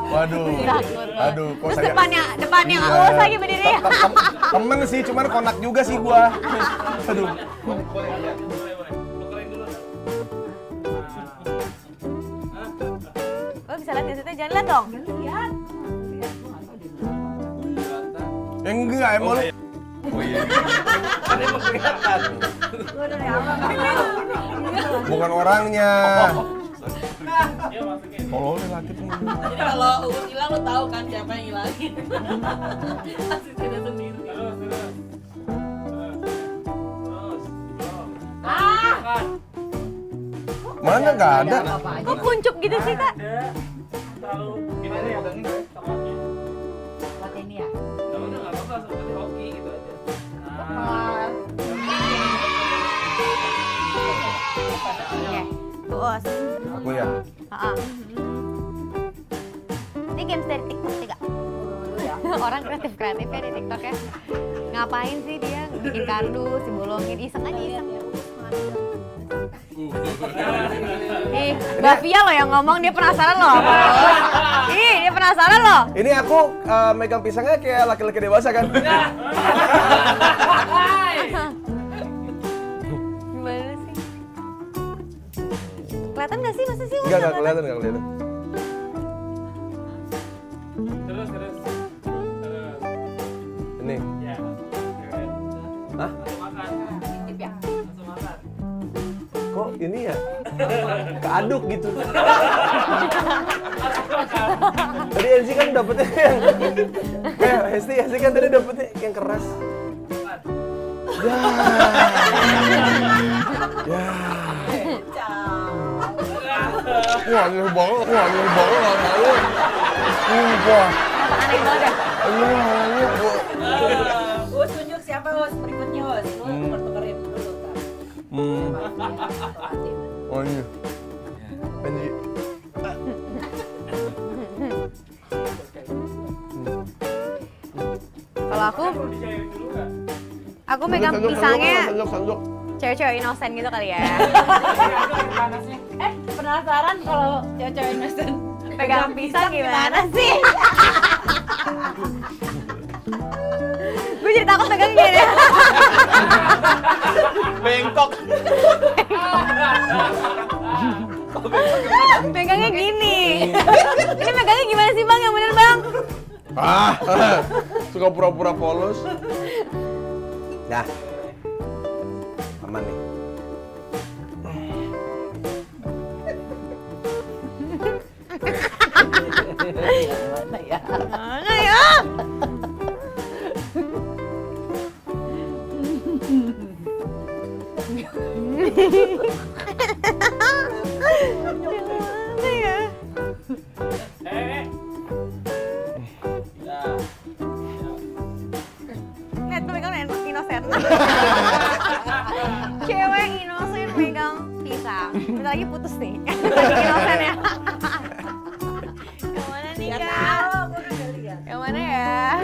Waduh. Aduh, kok Terus saya... depannya awas lagi berdiri. Temen sih, cuman konak juga sih gua. Aduh. Oh, bisa lihat di situ, jangan lihat dong. Lihat. Enggak, emang lu. Oh iya. Kan emang kelihatan. Gua dari awal Bukan orangnya. Dia masukin. Tolol nih laki tuh. Jadi kalau Uus hilang lo tahu kan siapa yang ngilangin. Asistennya sendiri. Terus. Ah. Mana nggak ada? Kok kuncup gitu sih, Kak? Ada. Terlalu gimana ya? Tengahnya. Buat ini ya. Ya udah nggak apa-apa, seperti hoki gitu aja. Oke, Uus. Aku ya. Ini games dari TikTok sih, Kak. Orang kreatif ya di TikTok ya. Ngapain sih dia? Bikin kardus, dibolongin, iseng aja iseng. Ih, Mbak Via loh yang ngomong, dia penasaran loh. Ih, dia penasaran loh. Ini aku megang pisangnya kayak laki-laki dewasa kan? Gimana sih? Kelihatan nggak sih? Masa sih? Enggak kelihatan, nggak kelihatan. Terus. Ini. Ya. Hah? Langsung makan. Tip ya. Langsung makan. Kok ini ya? Keaduk gitu. Tadi Elsie kan dapetnya yang... Hesti kan tadi dapetnya yang keras. Ya. Wah, aneh banget, nggak mau. Wah, Aneh banget ya? Us tunjuk siapa Us berikutnya Us. Lu tuker-tukerin dulu kan. Oh iya. Benji. Kalau aku Dicairin dulu nggak? megang pisangnya Sanduk. cewek-cewek inosen gitu kali ya. Penasaran kalau cewek-cewek innocent Pegang pisang gimana sih? Gue jadi takut pegang gini. Bengkok. Pegangnya gini. Ini pegangnya gimana sih Bang? Yang bener Bang? Suka pura-pura polos. Dah. Aman nih. Mana ya? Mana ya? Lihat tuh pegang inosen. Cewek inosen pegang pisang. Bentar lagi putus nih. Lagi inosen ya. Yang mana nih Kak? Yang mana ya?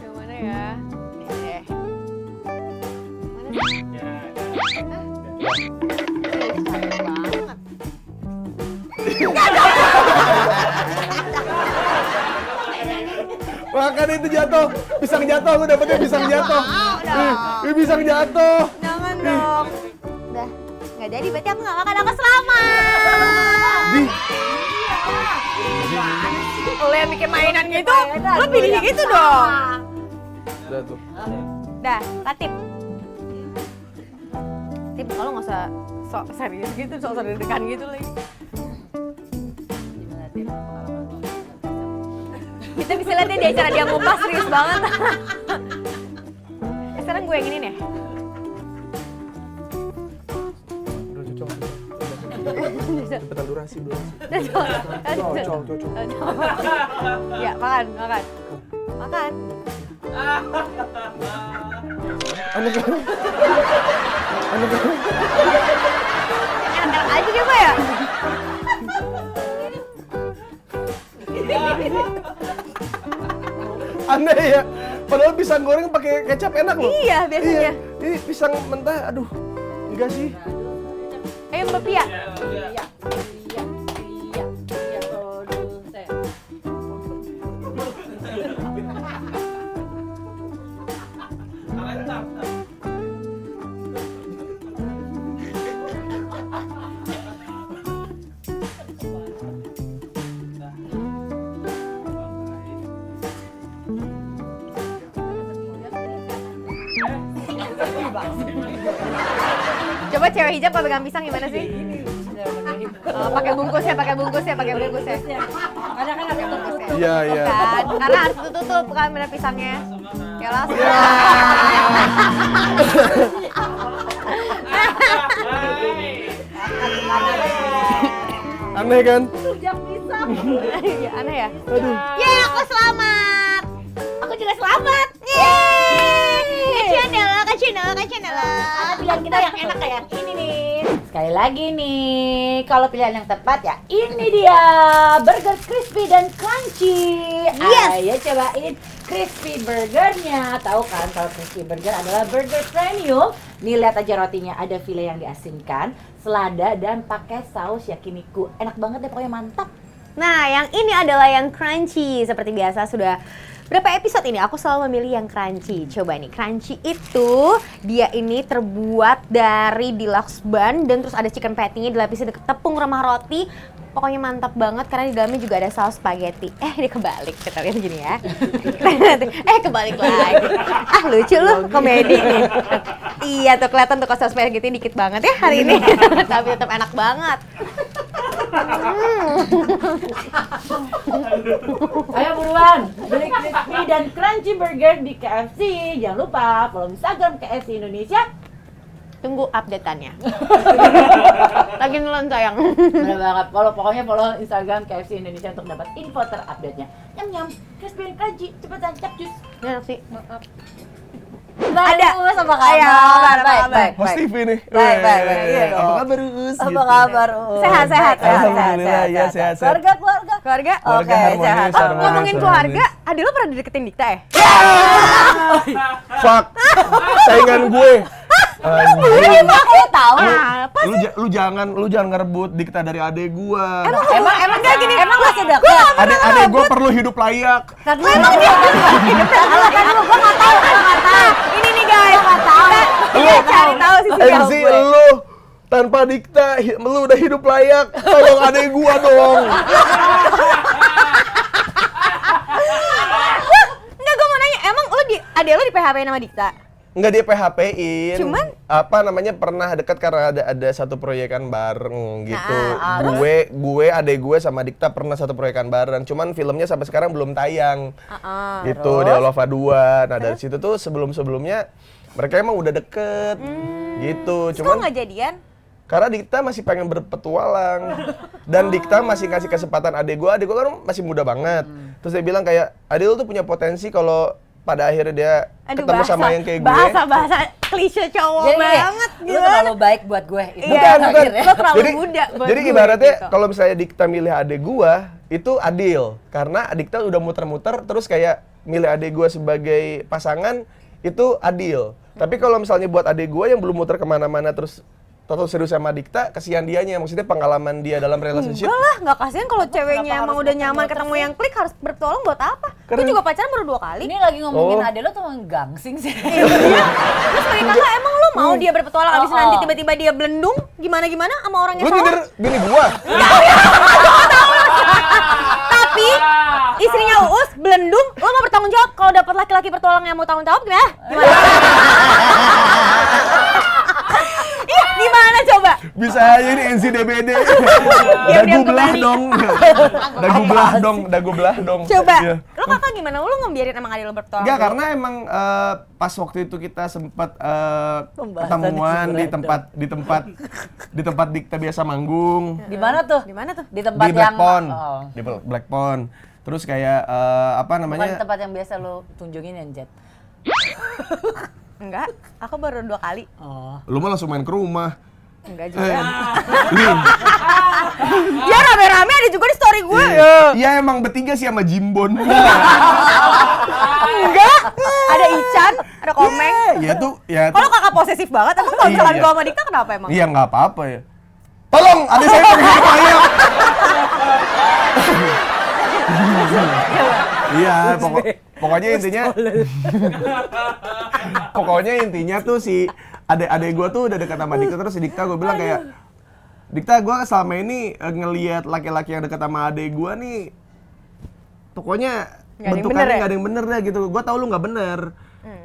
Yang mana ya? Ini deh. Mana sih? Capek banget. Makan itu jatuh, pisang jatuh, lu dapetnya pisang jatuh. Ih, pisang jatuh. Jangan dong. Udah, nggak jadi berarti aku nggak makan, aku selamat. Di. Lo yang bikin mainan gitu, lo pilih gitu dong. Udah tuh. Dah, Latif. Tip, kalau nggak usah sok serius gitu, sok deg-degan gitu lagi. Gimana Tip pengalaman lu? Kita bisa lihat nih di acara dia ngupas serius banget. Sekarang gue yang ini nih. Udah cocok. Cepetan durasi. Cocok. Ya, makan. Makan. Aneh kan? Enak aja dia Pak ya. Aneh ya. Padahal pisang goreng pakai kecap enak loh. Iya, biasanya. Iya. Ini pisang mentah, aduh. Enggak sih. Ayo Mbak Pia. Iya. Coba cewek hijab kalau pegang pisang gimana sih? Pakai bungkusnya. Ada kan ada bungkus. Iya, iya. Kan? Karena harus tutup kamera pisangnya. Ya langsung. Aneh kan? Ya, aneh ya? Aduh. Yeay, aku selamat. Aku juga selamat. Yeay. Ke channel. Pilihan kita yang enak kayak ini nih. Sekali lagi nih, kalau pilihan yang tepat ya ini dia burger crispy dan crunchy. Yes. Ayo cobain crispy burgernya. Tahu kan kalau crispy burger adalah burger premium. Nih lihat aja rotinya, ada file yang diasinkan, selada dan pakai saus yakiniku. Enak banget deh, pokoknya mantap. Nah, yang ini adalah yang crunchy. Seperti biasa sudah berapa episode ini aku selalu memilih yang crunchy. Coba nih, crunchy itu dia ini terbuat dari deluxe bun dan terus ada chicken patty-nya dilapisi dengan tepung remah roti. Pokoknya mantap banget karena di dalamnya juga ada saus spaghetti. Ini kebalik, kita lihat gini ya. Kebalik lagi. Lucu lu, komedi nih. Iya tuh kelihatan tuh saus spaghetti dikit banget ya hari ini. Tapi tetap enak banget. Ayo buruan, beli crispy dan crunchy burger di KFC. Jangan lupa follow Instagram KFC Indonesia. Tunggu update-annya. Lagi nelen sayang. Bener banget, pokoknya follow Instagram KFC Indonesia untuk dapat info terupdate-nya. Nyam, crispy dan crunchy, cepetan capcus. Enak sih. Ada Us, apa kabar? Ayo, Baik. Host TV nih. Baik. Iya dong. Apa kabar Us? Apa Gitu. kabar Us? Sehat. Alhamdulillah, ya sehat. Keluarga. Keluarga? Keluarga harmonis, sehat. harmonis. Ngomongin keluarga, adik lo pernah dideketin Dikta ya? Fuck. Saingan gue. Aku tahu. Lu jangan ngerebut Dikta dari adek gua. Emang enggak gini. Emang masih deket. Adek gua perlu hidup layak. Emang dia gua nggak tahu. Ini nih guys, kita cari tahu sisi jauh MC gue. lu tanpa Dikta lu udah hidup layak. Tolong adek gua dong. Enggak, gue mau nanya, emang lo adek lo di PHP-in sama Dikta? Enggak, dia PHP-in. Cuman? Apa namanya, pernah dekat karena ada satu proyekan bareng gitu. Gue adek gue sama Dikta pernah satu proyekan bareng. Cuman filmnya sampai sekarang belum tayang. Gitu di Olova 2. Nah, dari situ tuh sebelumnya mereka emang udah deket. Gitu. Kok Cuman nggak jadian? karena Dikta masih pengen berpetualang. Dan Dikta masih ngasih kesempatan adek gue kan masih muda banget. Terus dia bilang kayak, adek lu tuh punya potensi kalau pada akhirnya dia ketemu sama yang kayak gue. Bahasa klise cowok Jadi banget lu gitu. terlalu baik buat gue. Itu Iya, Bukan. lo terlalu muda buat Jadi gue, ibaratnya gitu. kalau misalnya Dikta milih adek gua itu adil. Karena Dikta udah muter-muter terus kayak milih adek gua sebagai pasangan itu adil. Tapi kalau misalnya buat adek gua yang belum muter kemana-mana terus total serius sama Dikta, kasihan dianya. Maksudnya pengalaman dia dalam relationship. Enggak lah, nggak kasihan kalau ceweknya Kenapa emang harus udah nyaman muter-muter ketemu sih? yang klik harus bertolong buat apa? Karena- Gue juga pacaran baru 2 kali. Ini lagi ngomongin Oh. adek lo tuh gangsing sih. Terus sebagai kakak emang lo mau dia berpetualang abis Oh, nanti oh. tiba-tiba dia belendung gimana sama orang yang Lu salah? nyindir bini gua? Tapi istrinya Uus belendung, lo mau bertanggung jawab kalau dapat laki-laki bertualang yang mau tanggung jawab gimana? Gimana coba? Bisa aja ini NCDBD. Dagu belah dong. Dagu belah dong. Coba. Iya. Lo kakak gimana? Lo ngebiarin emang adik lo bertualang? Enggak, karena emang pas waktu itu kita sempat ketemuan di tempat Dikta biasa manggung Di mana tuh? Di mana tuh? Di tempat di yang Black Pond. Oh. Di Black Pond. Terus kayak apa Bukan di namanya? tempat yang biasa lo tunjukin ya, Jet. Enggak, aku baru 2 kali. Oh. Lu mah langsung main ke rumah. Enggak juga. Nih, Ya rame-rame ada juga di story gue. iya emang bertiga sih sama Jimbon. Enggak. Ada Ican, ada Komeng. Ya tuh, ya Kalau tuh. kakak posesif banget, emang kalau misalkan Iya. gue sama Dikta kenapa emang? Iya nggak apa-apa ya. Tolong, adik saya pengen hidup layak. Iya, pokoknya intinya tuh si adek gue tuh udah dekat sama Dikta, terus si Dikta gue bilang kayak, Dikta, gue selama ini ngelihat laki-laki yang dekat sama adek gue nih, pokoknya Nggak ada yang bentukannya bener ya? nggak ada yang bener deh gitu. Gue tau lu nggak bener.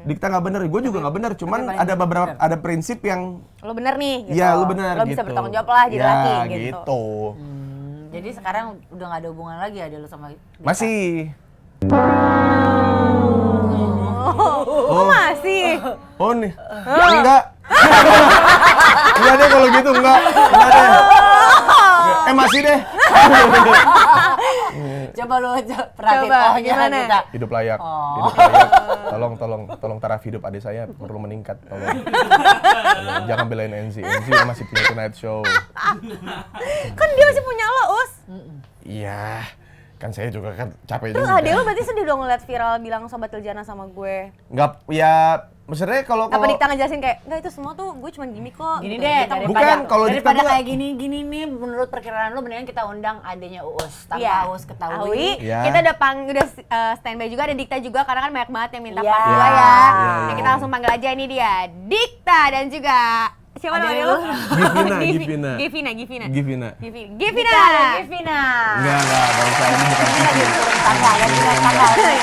Dikta nggak bener, gue juga nggak bener. Cuman ada beberapa prinsip yang Lo bener nih gitu. ya lu bener Lo gitu. bisa bertanggung jawab lah jadi ya, laki gitu. gitu. Jadi sekarang udah nggak ada hubungan lagi ada lu sama Dikta? Masih. Oh, masih. Oh nih. Enggak. Enggak deh kalau gitu enggak. Enggak deh. Masih deh. Coba lu perhatiin Coba, oh gimana? Dikta. Hidup layak. Oh. Hidup layak. Tolong taraf hidup adik saya perlu meningkat. Tolong. Jangan belain Enzi. Enzi masih punya Tonight Show. Kan dia masih punya lo, Us. Iya. Kan saya juga kan capek Terus juga. adek lo berarti sedih dong ngeliat viral bilang Sobat Tiljana sama gue. Enggak, ya maksudnya kalau Apa Dikta ngejelasin kayak, enggak itu semua tuh gue cuma gimmick kok. Gini gitu. deh, Kita Bukan, kalau Dikta daripada tuh- kayak gini nih menurut perkiraan lu mendingan kita undang adenya Uus tanpa Iya. Uus Awi, ketahui. Iya. kita udah standby juga, ada Dikta juga karena kan banyak banget yang minta Iya. part 2 Iya, ya. iya, Nah, iya. kita langsung panggil aja ini dia, Dikta dan juga siapa Ada namanya lu? lu? Givina. Givina. Givina. Givina. Givina. Enggak usah ini bukan Ini lagi turun tangga, lagi turun tangga, bentar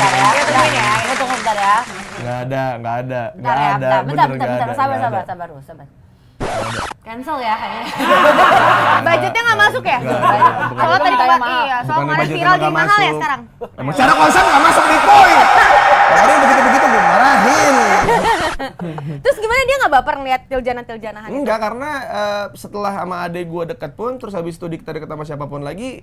ya. Kita tungguin ya. Kita tunggu bentar ya. Enggak ada. Bentar ya, bentar, Bener, nggak bentar. ada, Sabar, nggak ada. sabar, Uus, sabar. Cancel ya kayaknya. Budgetnya nggak masuk ya? Nggak ada, bukan. Soalnya tadi Bukan, kemarin, iya, soalnya Bukannya kemarin budgetnya viral nggak jadi mahal ya masuk. sekarang. Emang secara konsen nggak masuk nih Koy. Ada yang begitu-begitu gue marahin. Terus gimana dia nggak baper ngeliat Tiljana-Tiljanahan? Enggak, karena setelah sama adek gue deket pun, terus habis itu Dikta deket sama siapapun lagi,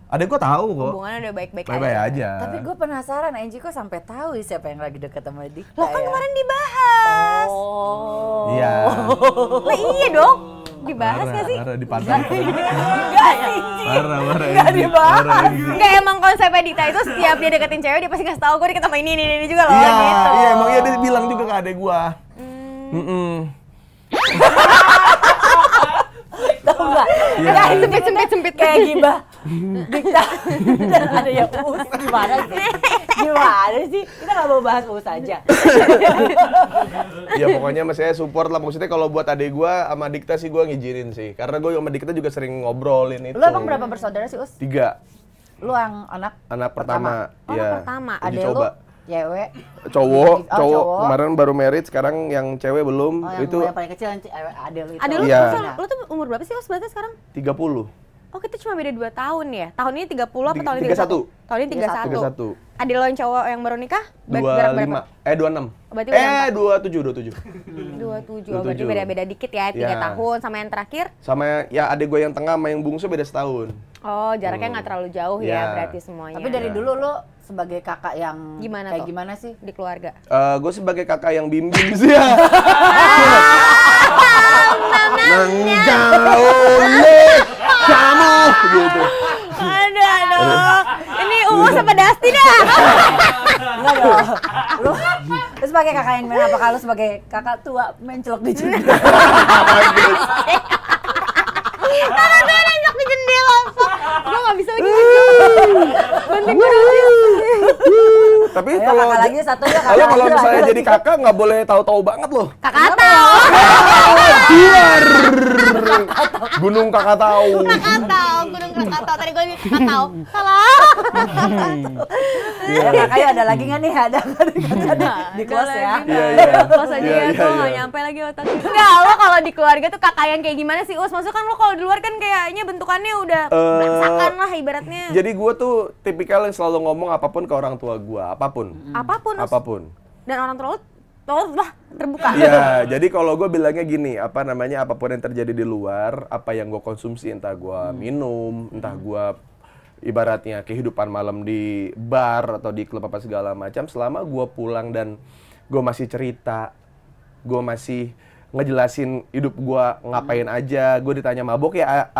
adek gue tahu kok. Hubungannya udah baik-baik Baik-baik aja. Tapi gue penasaran, Angie kok sampai tahu siapa yang lagi deket sama Dikta Lo kan ya? kemarin dibahas. Oh. Iya. Lah iya dong. Dibahas nggak sih? Marah di pantai. Enggak sih. Marah. Nggak dibahas. Enggak, emang konsepnya Dikta itu setiap dia deketin cewek dia pasti kasih tahu gue deket sama ini juga loh Iya, gitu. iya emang iya dia bilang juga ke adek gue. Tahu nggak? Iya. Kayak sempit Kayak gibah Dikta dan ada yang Uus. Gimana sih? Gimana sih? Kita nggak mau bahas Uus aja. Ya pokoknya mas saya support lah, maksudnya kalau buat adek gue sama Dikta sih gue ngizinin sih, karena gue sama Dikta juga sering ngobrolin itu. Lu emang berapa bersaudara sih, Uus? 3 Lu yang anak pertama. Oh, Ya. anak pertama. Uji Adek lu coba. cewek. Cowok cowok. kemarin baru married, sekarang yang cewek belum. Oh, yang Itu yang paling kecil yang adek lu itu. Adek lu, Iya. lu tuh umur berapa sih Mas berarti sekarang? 30. Oh kita cuma beda 2 tahun ya? Tahun ini 30 apa tahun ini 31? 31? Tahun ini 31. 31. Adek lo yang cowok yang baru nikah? Berat berapa? 26. Berarti udah 27. 27, oh, berarti beda-beda dikit ya, 3 Ya. tahun sama yang terakhir? Sama ya adek gue yang tengah sama yang bungsu beda setahun. Oh jaraknya nggak terlalu jauh ya Ya. berarti semuanya. Tapi dari dulu lu sebagai kakak yang Gimana kayak tuh? gimana sih? di keluarga. Gue sebagai kakak yang bimbing sih ya. Menjauhi kamu gitu. Aduh. Ini Uus apa Dasti dah? Enggak dong. Lu sebagai kakak yang gimana? Apakah lu sebagai kakak tua mencelok di jendela? Karena gue nengok di jendela. Gue nggak bisa lagi. Banting gue. Tapi Ayo, kalau kakak lagi satu ya, kakak kalau lagi, misalnya kakak jadi kakak nggak boleh tahu-tahu banget loh. Kakak tahu. Biar Gunung Kakak tahu. Kakak tahu. Gunung Krakatau. Tadi gue kakak tahu. Salah. Ya kakaknya ada lagi nggak nih? Ada di close ya? Iya, iya. Pas aja Iya, ya, iya, tuh iya. nggak nyampe lagi otaknya. Enggak, lo kalau di keluarga tuh kakak yang kayak gimana sih, Us? Maksudnya kan lo kalau di luar kan kayaknya bentukannya udah berantakan lah ibaratnya. Jadi gue tuh tipikal yang selalu ngomong apapun ke orang tua gue, apapun. Apapun, Us. Apapun. Dan orang tua lo lah terbuka. Iya, jadi kalau gue bilangnya gini, apapun yang terjadi di luar, apa yang gue konsumsi, entah gue minum, entah gue ibaratnya kehidupan malam di bar atau di klub apa segala macam, selama gue pulang dan gue masih cerita, gue masih ngejelasin hidup gue ngapain aja, gue ditanya mabok ya,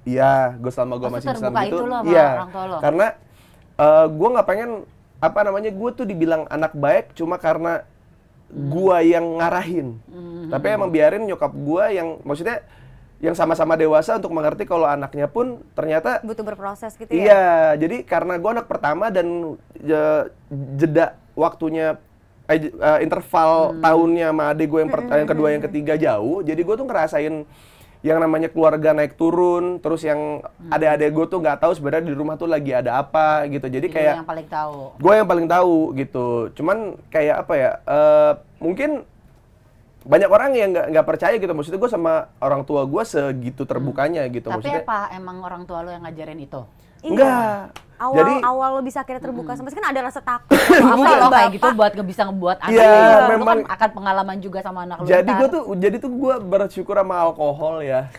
iya, gue selama gue masih bisa terbuka gitu, itu lo sama iya, orang tua lo? karena gue nggak pengen gue tuh dibilang anak baik cuma karena gua yang ngarahin. Tapi emang biarin nyokap gua yang maksudnya yang sama-sama dewasa untuk mengerti kalau anaknya pun ternyata Butuh berproses gitu ya. iya, jadi karena gua anak pertama dan jeda waktunya interval tahunnya sama adik gue yang kedua yang ketiga jauh, jadi gue tuh ngerasain yang namanya keluarga naik turun, terus yang adik-adik gue tuh nggak tahu sebenarnya di rumah tuh lagi ada apa gitu. Jadi kayak yang paling tahu. gue yang paling tahu gitu. Cuman kayak apa ya? Mungkin banyak orang yang nggak percaya gitu. Maksudnya gue sama orang tua gue segitu terbukanya gitu. Tapi Maksudnya apa emang orang tua lo yang ngajarin itu? enggak. Jadi Awal lo bisa akhirnya terbuka sama kan ada rasa takut. Apa lo kayak Bapak. gitu buat bisa ngebuat anak Iya, lo? Lo memang. kan akan pengalaman juga sama anak lo. jadi tuh gue bersyukur sama alkohol ya.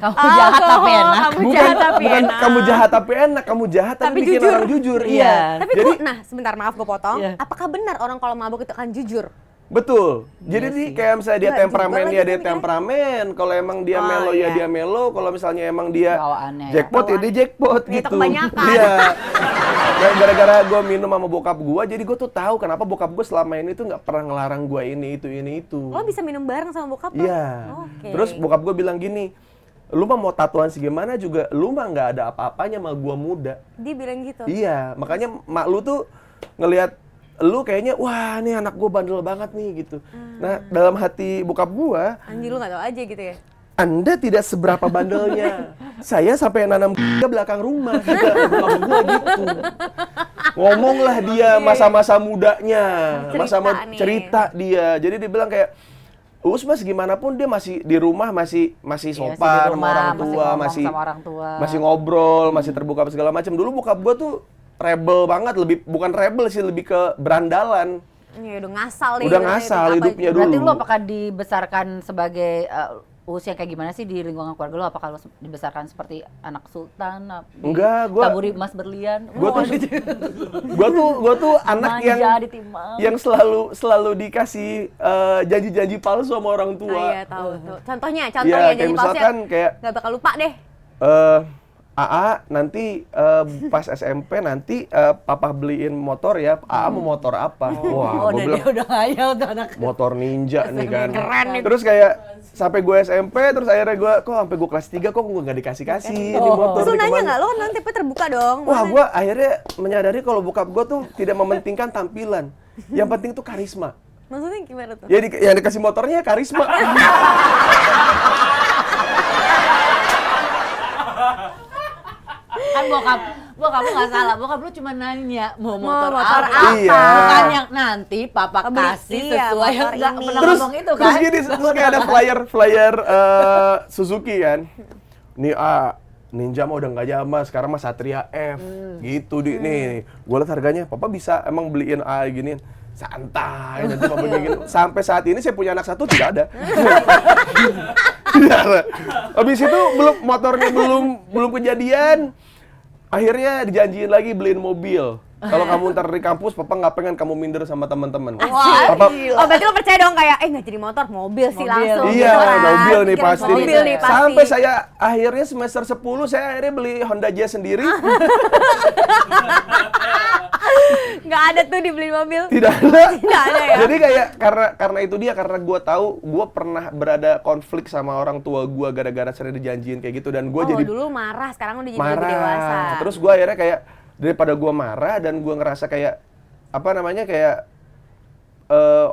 Kamu jahat tapi enak. Kamu jahat tapi Bukan enak. kamu jahat tapi enak, kamu jahat tapi, Tapi bikin jujur. orang jujur. Iya. Iya. Tapi nah sebentar maaf gue potong. Iya. Apakah benar orang kalau mabuk itu akan jujur? Betul. Jadi kayak misalnya dia Nggak, temperamen juga ya lagi dia mikirnya. temperamen. Kalau emang dia Oh, melo iya. ya dia melo. Kalau misalnya emang dia Bawaannya ya. jackpot ya dia jackpot Ya, itu gitu. kebanyakan. Iya. Dan gara-gara gue minum sama bokap gue, jadi gue tuh tahu kenapa bokap gue selama ini tuh nggak pernah ngelarang gue ini itu. Lo bisa minum bareng sama bokap lo? Iya. Oke. Terus bokap gue bilang gini, lu mah mau tatuan segimana juga, lu mah nggak ada apa-apanya sama gue muda. Dia bilang gitu. Iya, makanya mak lu tuh ngelihat lu kayaknya, wah ini anak gue bandel banget nih gitu. Nah dalam hati bokap gue, Anjir lu gak tau aja gitu ya? Anda tidak seberapa bandelnya. Saya sampai nanam ke belakang rumah juga bokap gue gitu. Ngomonglah dia masa-masa mudanya, masa nih. cerita dia. Jadi dia bilang kayak Mas gimana pun dia masih di rumah masih Iya, sopan masih di sama rumah, orang masih tua, ngomong masih sama orang tua. masih ngobrol, masih terbuka segala macam. Dulu bokap gua tuh rebel banget, lebih bukan rebel sih, lebih ke berandalan. Ya udah ngasal nih. Udah berarti ngasal itu. hidupnya Berarti dulu. lo apakah dibesarkan sebagai usia kayak gimana sih di lingkungan keluarga lo? Apakah lo dibesarkan seperti anak sultan? Enggak, gua taburi emas berlian. gua tuh anak Manja ditimang. yang selalu dikasih janji-janji palsu sama orang tua. Ah, iya tahu tuh. Contohnya Iya, jadi kayak palsu misalkan kayak gak bakal lupa deh. AA nanti pas SMP nanti papa beliin motor ya. AA mau motor apa? Wah, gua bilang udah ngayal tuh anak. motor ninja nih kan. Keren nih. Terus kayak sampai gue SMP, terus akhirnya gue sampai gue kelas 3 kok gue nggak dikasih-kasih ini motor. Terus lu nih nanya kemana. nggak? Lo kan nanti terbuka dong. Wah, Mana? gue akhirnya menyadari kalau bokap gue tuh tidak mementingkan tampilan. Yang penting tuh karisma. Maksudnya gimana tuh? Ya yang dikasih motornya ya karisma. Kan bokap lu nggak salah. Bokap lu cuma nanya mau motor, motor apa. Iya. Bukan yang nanti papa Beli, kasih iya, sesuai motor yang nggak ini. pernah terus ngomong itu kan. terus gini, terus kayak ada flyer Suzuki kan. Nih Ninja mah udah nggak zaman, sekarang mah Satria F. Gitu nih. Gue liat harganya, papa bisa emang beliin giniin. Santai, nanti papa gini. Sampai saat ini saya punya anak satu tidak ada. Tidak ada. Habis itu motornya belum kejadian. Akhirnya dijanjiin lagi beliin mobil. Kalau kamu ntar di kampus, papa nggak pengen kamu minder sama teman-teman. Wah, Papa, oh berarti lo percaya dong kayak nggak jadi motor, mobil sih Mobil. langsung. iya, gitu kan. mobil nih Pikiran pasti. Mobil nih pasti. Sampai saya akhirnya semester 10 saya akhirnya beli Honda Jazz sendiri. Nggak ada tuh dibeli mobil. Tidak ada. Tidak ada ya? Jadi kayak karena itu dia, karena gue tahu gue pernah berada konflik sama orang tua gue gara-gara sering dijanjiin kayak gitu, dan gue Oh jadi dulu marah, sekarang udah jadi lebih dewasa. marah. Terus gue akhirnya kayak daripada gue marah dan gue ngerasa kayak apa namanya kayak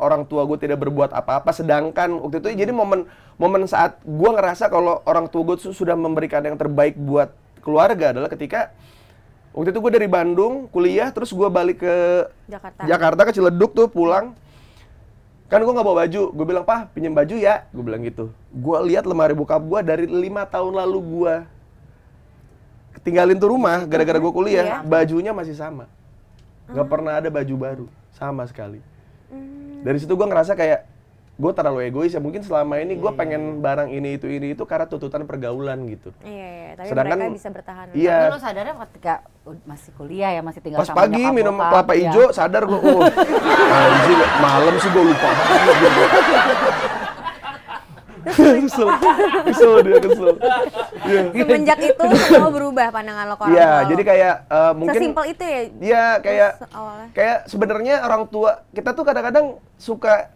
orang tua gue tidak berbuat apa-apa, sedangkan waktu itu jadi momen saat gue ngerasa kalau orang tua gue sudah memberikan yang terbaik buat keluarga adalah ketika waktu itu gue dari Bandung kuliah, terus gue balik ke Jakarta ke Ciledug tuh pulang. Kan gue nggak bawa baju, gue bilang, "Pah, pinjem baju ya," gue bilang gitu. Gue lihat lemari bokap gue dari 5 tahun lalu gue tinggalin tuh rumah gara-gara gue kuliah, bajunya masih sama, nggak pernah ada baju baru sama sekali. Dari situ gue ngerasa kayak gue terlalu egois ya, mungkin selama ini gue pengen barang ini itu karena tuntutan pergaulan gitu. Iya, tapi Sedangkan mereka bisa bertahan. iya. Tapi lo sadarnya ketika masih kuliah ya, masih tinggal Pas sama pagi nyokap minum bokap, kelapa ya. hijau sadar gue, anjing, malam sih gue lupa banget gitu. Kesel dia. Iya. Semenjak itu semua berubah pandangan lo ke orang Iya, tua lo. jadi kayak mungkin sesimpel itu ya. Iya, kayak Awalnya. kayak sebenarnya orang tua kita tuh kadang-kadang suka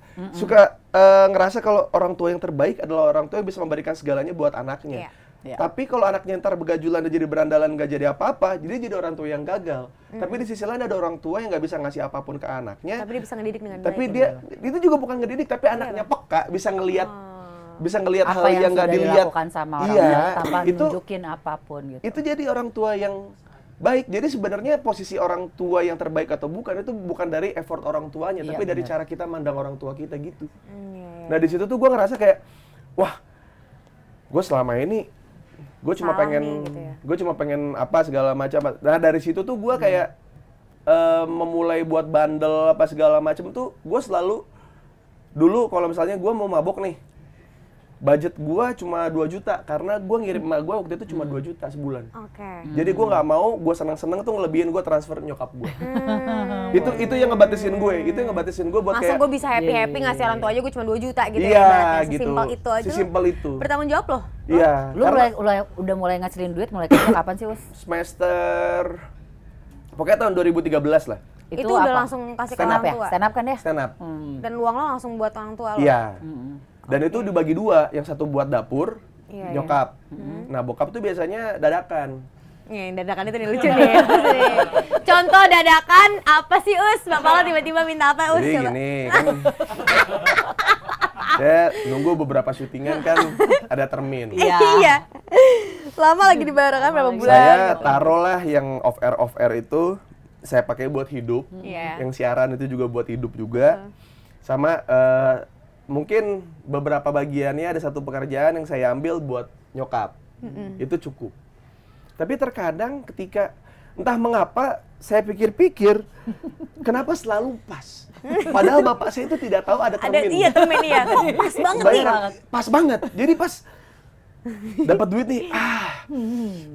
ngerasa kalau orang tua yang terbaik adalah orang tua yang bisa memberikan segalanya buat anaknya. Iya. Iya. Tapi kalau anaknya ntar begajulan dan jadi berandalan nggak jadi apa-apa, jadi orang tua yang gagal. Tapi di sisi lain ada orang tua yang nggak bisa ngasih apapun ke anaknya. Tapi dia bisa ngedidik dengan Tapi baik. dia itu juga bukan ngedidik, tapi anaknya peka, bisa ngelihat bisa ngelihat hal Apa yang nggak sudah dilihat dilakukan sama orang Iya, tua tanpa itu nunjukin apapun gitu. itu jadi orang tua yang baik. Jadi sebenarnya posisi orang tua yang terbaik atau bukan itu bukan dari effort orang tuanya, Iya, tapi dari benar. cara kita mandang orang tua kita gitu. Iya. Nah di situ tuh gue ngerasa kayak, wah, gue selama ini gue cuma Salah pengen, nih, gitu ya. gue cuma pengen apa segala macam. Nah dari situ tuh gue kayak memulai buat bandel apa segala macam tuh gue selalu dulu kalau misalnya gue mau mabok nih, budget gue cuma 2 juta karena gue ngirim emak gue waktu itu cuma 2 juta sebulan. Oke. Jadi gue nggak mau, gue seneng-seneng tuh ngelebihin gue transfer nyokap gue. Itu yang ngebatasin gue, itu yang ngebatasin gue buat Masa kayak gue bisa happy-happy ngasih orang tua aja gue cuma 2 juta gitu ya. iya ibaratnya. gitu, Sesimpel itu aja. sesimpel itu. Bertanggung jawab loh. Iya, Lu karena udah mulai ngasilin duit mulai kerja kapan sih, Us? semester pokoknya tahun 2013 lah, Itu udah apa? langsung kasih ke stand up orang ya? tua. Stand up kan ya? stand up. Dan uang lo langsung buat orang tua lo. Iya. Dan itu dibagi 2, yang satu buat dapur, Iya, nyokap. Nah bokap tuh biasanya dadakan. Iya, yang dadakan itu nih lucu nih. Contoh dadakan apa sih Us? Bapak lo tiba-tiba minta apa Us? Jadi Coba. gini kan, saya nunggu beberapa syutingan kan ada termin. Iya. Lama lagi dibayar kan berapa bulan? Saya taruhlah yang off air itu saya pakai buat hidup, Iya. yang siaran itu juga buat hidup juga, sama mungkin beberapa bagiannya ada satu pekerjaan yang saya ambil buat nyokap, itu cukup. Tapi terkadang ketika entah mengapa saya pikir-pikir, kenapa selalu pas? Padahal bapak saya itu tidak tahu ada Ada termin. iya termin iya. Kok pas banget nih. Bayangkan, pas banget. Jadi pas dapat duit nih,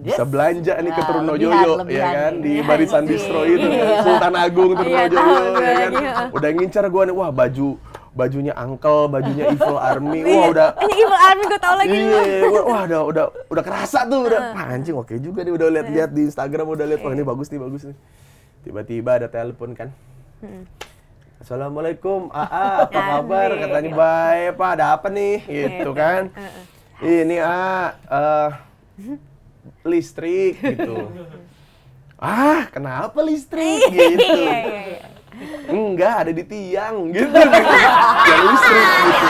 bisa belanja nih ke Ah, Trunojoyo, lebihan ya kan, nih. di Barisan Distro itu, Sultan Agung Trunojoyo, tahu ya kan. lagi, Udah ngincar gua nih, wah bajunya Uncle, bajunya Evil Army, wah udah. Ini Evil Army gue tau lagi. Iya, wah udah kerasa tuh, udah anjing oke juga nih, udah lihat di Instagram, udah lihat, wah ini bagus nih. Tiba-tiba ada telepon kan. Assalamualaikum, AA, apa kabar? Katanya baik, Pak, ada apa nih? Gitu kan. Ini listrik gitu. Kenapa listrik gitu? Iya. Enggak, ada di tiang gitu. Yang listrik gitu.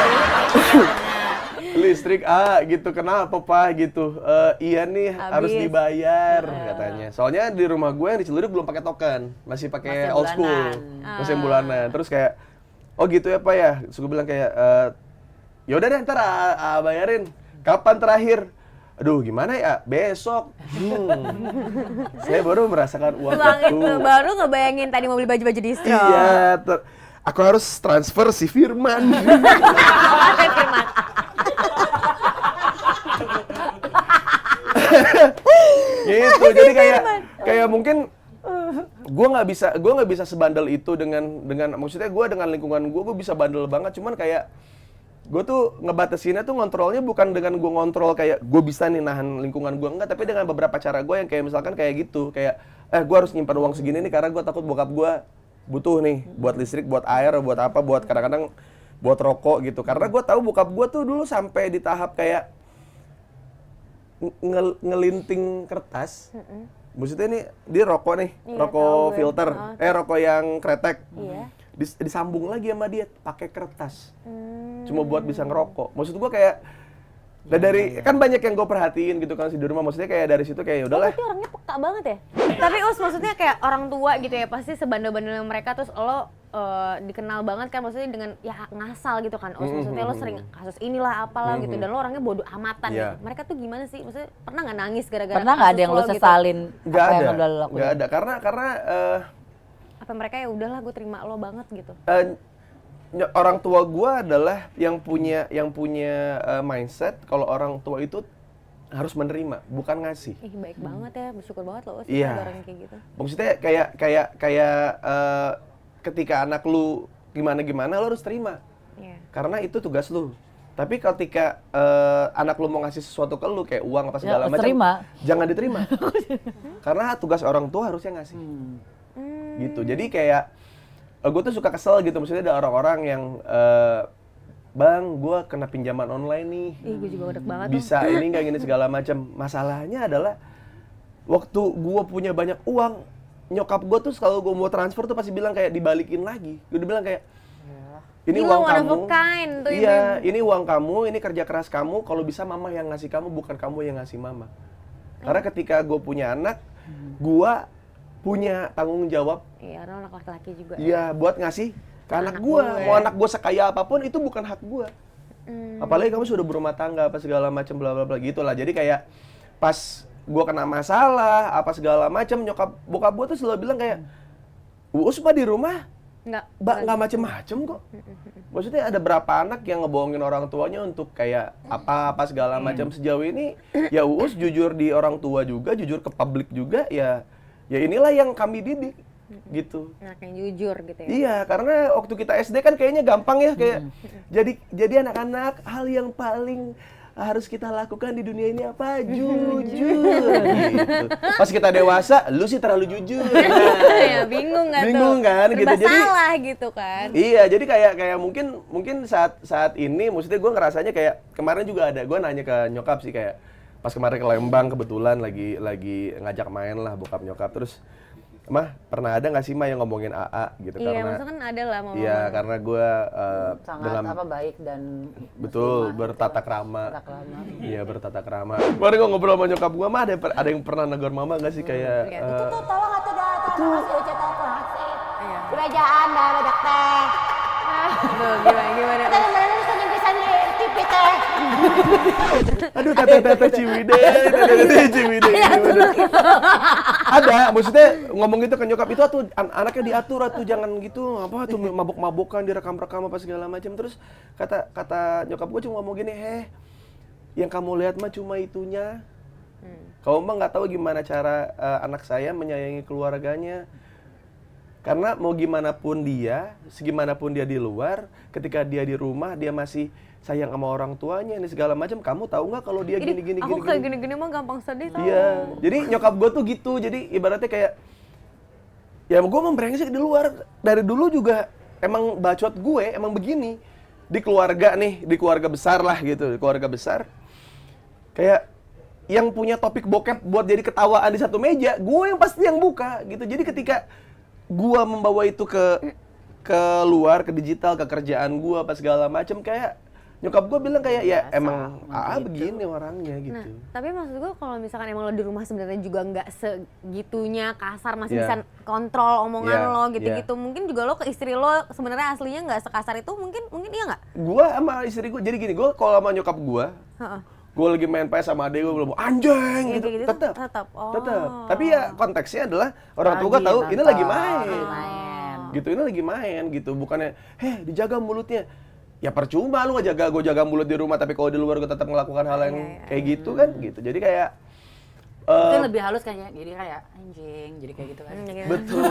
Listrik gitu, kenapa Pak gitu? Iya nih harus Habis. dibayar katanya. Soalnya di rumah gue yang di Ciledug belum pakai token, masih pakai Masih old school, bulanan. masih bulanan. Terus kayak, oh gitu ya Pak ya. Terus gue bilang kayak, ya udah deh ntar bayarin. Kapan terakhir? Aduh gimana ya? Besok. Saya baru merasakan uang Uang itu. itu baru ngebayangin tadi mau beli baju-baju distro. Iya, aku harus transfer si Firman. Oke, Firman. Gitu. Jadi kayak mungkin gue nggak bisa sebandel itu dengan maksudnya gue dengan lingkungan gue bisa bandel banget, cuman kayak gue tuh ngebatasinnya tuh ngontrolnya bukan dengan gue ngontrol kayak gue bisa nih nahan lingkungan gue, enggak, tapi dengan beberapa cara gue yang kayak misalkan kayak gitu, kayak gue harus nyimpan uang segini nih karena gue takut bokap gue butuh nih buat listrik, buat air, buat apa, buat kadang-kadang buat rokok gitu, karena gue tahu bokap gue tuh dulu sampai di tahap kayak ngelinting kertas. Maksudnya nih dia rokok nih, Iya, rokok tahu gue. filter, rokok yang kretek. Iya. Disambung lagi sama dia pakai kertas. Cuma buat bisa ngerokok. Maksud gua kayak dari kan banyak yang gue perhatiin gitu kan di rumah, maksudnya kayak dari situ kayak udahlah. Berarti orangnya peka banget ya? Tapi Us, maksudnya kayak orang tua gitu ya, pasti sebandel-bandelnya mereka, terus lo dikenal banget kan, maksudnya dengan ya ngasal gitu kan Us, maksudnya lo sering kasus inilah apalah gitu, dan lo orangnya bodoh amatan Iya. gitu. Mereka tuh gimana sih? Maksudnya pernah nggak nangis gara-gara Pernah nggak ada kasus yang lo gitu? sesalin Nggak apa yang ada, udah lo lakuin? nggak ada karena Apa mereka ya udahlah gue terima lo banget gitu? orang tua gue adalah yang punya mindset kalau orang tua itu harus menerima, bukan ngasih. Ih baik banget ya, bersyukur banget lo Us, Iya. ada orang yang kayak gitu. Maksudnya kayak ketika anak lu gimana lo harus terima, Iya. karena itu tugas lu. Tapi ketika anak lu mau ngasih sesuatu ke lu kayak uang apa segala harus macam, terima. jangan diterima. Karena tugas orang tua harusnya ngasih. Gitu. Jadi kayak gue tuh suka kesel gitu, maksudnya ada orang-orang yang Bang, gue kena pinjaman online nih. Ih gue juga udah banget Bisa ini nggak gini segala macam. Masalahnya adalah waktu gue punya banyak uang, nyokap gue tuh kalau gue mau transfer tuh pasti bilang kayak dibalikin lagi. Gue bilang kayak Ini Gila, uang one of kamu. a kind tuh Iya, ibu-ibu. ini uang kamu, ini kerja keras kamu. Kalau bisa mama yang ngasih kamu, bukan kamu yang ngasih mama. Karena ketika gue punya anak, gue punya tanggung jawab. Iya, orang anak laki-laki juga. Iya, buat ngasih ke anak Anak gue. gue. Mau anak gue sekaya apapun, itu bukan hak gue. Apalagi kamu sudah berumah tangga, apa segala macam, bla bla bla gitu lah. Jadi kayak pas gue kena masalah, apa segala macam, bokap gue tuh selalu bilang kayak, Uus mah di rumah nggak macem-macem kok. Maksudnya ada berapa anak yang ngebohongin orang tuanya untuk kayak apa segala macam. Sejauh ini ya Uus jujur di orang tua juga, jujur ke publik juga, ya inilah yang kami didik gitu. Anak yang jujur gitu ya. Iya, karena waktu kita SD kan kayaknya gampang ya, kayak jadi anak-anak hal yang paling harus kita lakukan di dunia ini apa? Jujur gitu. Pas kita dewasa, lu sih terlalu jujur. Ya, bingung nggak tuh? Bingung kan, gitu. Serba Jadi salah gitu kan. iya, jadi kayak mungkin saat ini, maksudnya gue ngerasanya kayak kemarin juga ada, gue nanya ke nyokap sih kayak pas kemarin ke Lembang kebetulan lagi ngajak main lah bokap nyokap, terus Mah pernah ada nggak sih Mah yang ngomongin AA gitu? Iya, karena maksudnya kan ada lah momen. iya, karena gue Sangat baik dan betul muslimah, bertata krama. bertata krama. Iya, bertata krama. Kemarin gue ngobrol sama nyokap gue, Mah ada yang pernah negor mama nggak sih kayak Iya. Tuh tolong atuh dah masih ucap aku hasil. Kerajaan dah badak teh. Tuh, gimana? Kita beneran bisa nyimpisan di TV teh. aduh tete ciwide ciwide. Ada, maksudnya ngomong gitu ke nyokap itu tuh anaknya diatur tuh jangan gitu apa tuh mabok-mabokan direkam-rekam apa segala macam. Terus kata nyokap gue cuma ngomong gini, yang kamu lihat mah cuma itunya. Kamu mah nggak tahu gimana cara anak saya menyayangi keluarganya. Karena mau gimana pun dia, segimanapun dia di luar, ketika dia di rumah dia masih sayang sama orang tuanya ini segala macam. Kamu tahu nggak kalau dia gini. Aku kayak gini-gini mah gampang sedih tau. Iya, jadi nyokap gue tuh gitu. Jadi ibaratnya kayak, ya gue emang brengsek di luar. Dari dulu juga emang bacot gue, emang begini. Di keluarga nih, di keluarga besar lah gitu, di keluarga besar. Kayak yang punya topik bokep buat jadi ketawaan di satu meja, gue yang pasti yang buka gitu. Jadi ketika gue membawa itu ke luar, ke digital, ke kerjaan gue apa segala macam, kayak nyokap gue bilang kayak ya emang AA begini orangnya gitu. Nah, tapi maksud gue kalau misalkan emang lo di rumah sebenarnya juga nggak segitunya kasar, masih Yeah. bisa kontrol omongan Yeah, lo gitu-gitu. Mungkin juga lo ke istri lo sebenarnya aslinya nggak sekasar itu, mungkin iya nggak? Gue sama istri gue, jadi gini, gue kalau sama nyokap gue, Heeh. gue lagi main PS sama adek gue bilang anjing gitu, Gitu-gitu tetap. tetap. Oh. Tapi ya konteksnya adalah orang tua gue tahu ini lagi main. main. Gitu, ini lagi main gitu, bukannya dijaga mulutnya. Ya percuma lu gue jaga mulut di rumah tapi kalau di luar gue tetap melakukan hal yang kayak gitu kan gitu. Jadi kayak Itu lebih halus kan ya, jadi kayak anjing, jadi kayak gitu kan. betul.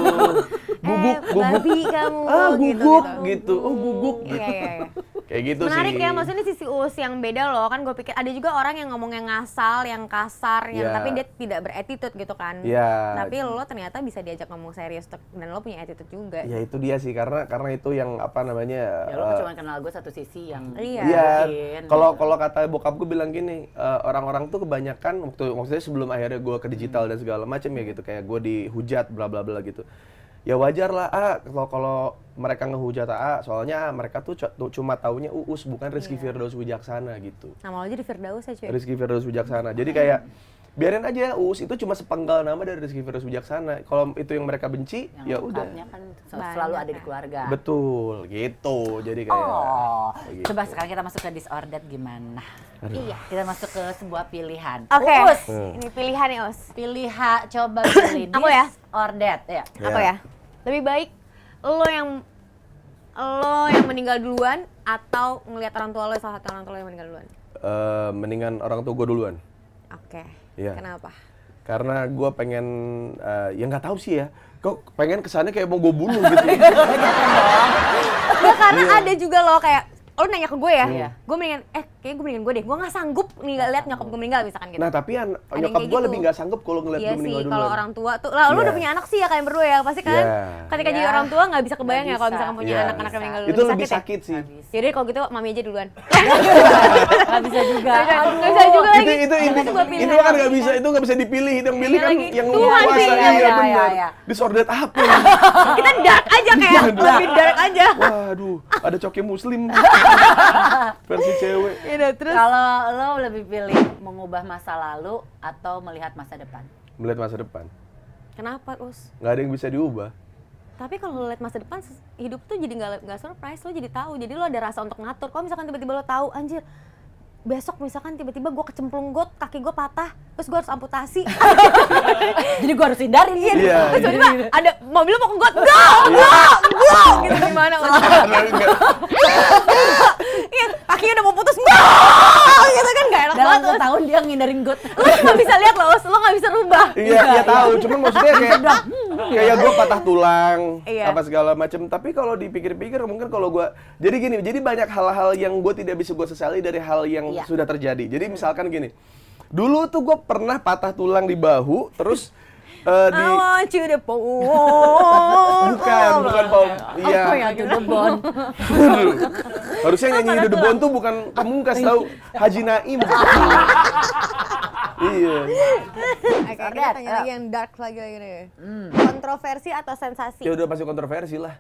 Guguk. Babi kamu. Guguk gitu. Oh, guguk gitu. Iya. Kayak gitu Menarik sih. ya, maksudnya sisi Uus yang beda loh, kan gue pikir ada juga orang yang ngomong yang ngasal, yang kasar, yang Iya. tapi dia tidak berattitude gitu kan. Iya. Tapi lo ternyata bisa diajak ngomong serius dan lo punya attitude juga. Ya itu dia sih, karena itu yang apa namanya. Ya lo cuma kenal gue satu sisi yang Iya. Iya, mungkin. kalau kata bokap gue bilang gini, orang-orang tuh kebanyakan maksudnya sebelum akhirnya gue ke digital dan segala macam ya gitu, kayak gue dihujat bla bla bla gitu. Ya wajar lah kalau mereka ngehujat soalnya mereka tuh cuma taunya Uus bukan Rizky Firdaus Wijaksana gitu. Nama lo aja di Firdaus ya cuy. Rizky Firdaus Wijaksana. Jadi kayak biarin aja Uus itu cuma sepenggal nama dari Rizky Firdaus Wijaksana. Kalau itu yang mereka benci, yang ya udah. lengkapnya kan selalu ada di keluarga. Betul, gitu. Jadi kayak kayak Coba gitu. sekarang kita masuk ke disordered gimana? Iya, kita masuk ke sebuah pilihan. Oke, Uus, ini pilihan ya Us. coba pilih Aku ya? disordered ya. Apa ya? Lebih baik lo yang meninggal duluan atau ngelihat orang tua lo, salah satu orang tua lo yang meninggal duluan? Mendingan orang tua gue duluan. Oke. Iya. Kenapa? Karena gue pengen, ya nggak tahu sih ya, kok pengen kesannya kayak mau gue bunuh gitu. Nggak, karena ada juga lo kayak lo nanya ke gue ya, Iya. gue mendingan kayaknya gue mendingan gue deh, gue nggak sanggup nih lihat nyokap gue meninggal misalkan gitu. Nah tapi yang nyokap kayak gue gitu. lebih nggak sanggup kalau ngeliat Iya gue meninggal sih, duluan. kalau orang tua tuh, lah lu Iya. udah punya anak sih ya kalian berdua ya, pasti kan Iya. ketika jadi Iya. orang tua nggak bisa kebayang Nggak ya kalau bisa. misalkan punya Iya. anak-anak yang meninggal duluan. Itu lebih ya? sakit sih. Jadi kalau gitu mami aja duluan. Nggak bisa juga. Nggak bisa juga lagi. Itu sebuah pilihan. itu kan nggak bisa dipilih. Itu yang pilih Iya kan lagi. yang Tuhan kuasa. sih. Iya Iya, benar. iya. Disordered apa? Kita dark aja kayak lebih dark aja. Waduh, ada coki muslim. Versi cewek. Ya udah, terus Kalau lo lebih pilih mengubah masa lalu atau melihat masa depan? Melihat masa depan. kenapa Us? Nggak ada yang bisa diubah. Tapi kalau lo lihat masa depan, hidup tuh jadi nggak surprise, lo jadi tahu, jadi lo ada rasa untuk ngatur. Kalau misalkan tiba-tiba lo tahu, anjir, besok misalkan tiba-tiba gue kecemplung got, kaki gue patah, terus gue harus amputasi. Jadi gue harus hindarin Iya. Terus tiba-tiba ada mobil mau ke got, go, gitu gimana? Iya, kakinya udah mau putus, gitu kan nggak enak dalam banget. Us. setahun dia ngindarin got. Lo nggak bisa lihat lo, Us. Lo nggak bisa rubah. Iya tahu, cuman maksudnya kayak gue patah tulang, Iya. apa segala macam. Tapi kalau dipikir-pikir mungkin kalau gue, jadi gini, jadi banyak hal-hal yang gue tidak bisa gue sesali dari hal yang Iya. sudah terjadi. Jadi misalkan gini, dulu tuh gue pernah patah tulang di bahu, terus di I want you to bukan Paul, iya. Oh ya, the bond. Aduh. Harusnya nyanyi The Bond tuh bukan Pamungkas tahu, Haji Naim. Iya. Oke, kita tanya lagi yang dark lagi nih. Kontroversi atau sensasi? Ya udah pasti kontroversi lah.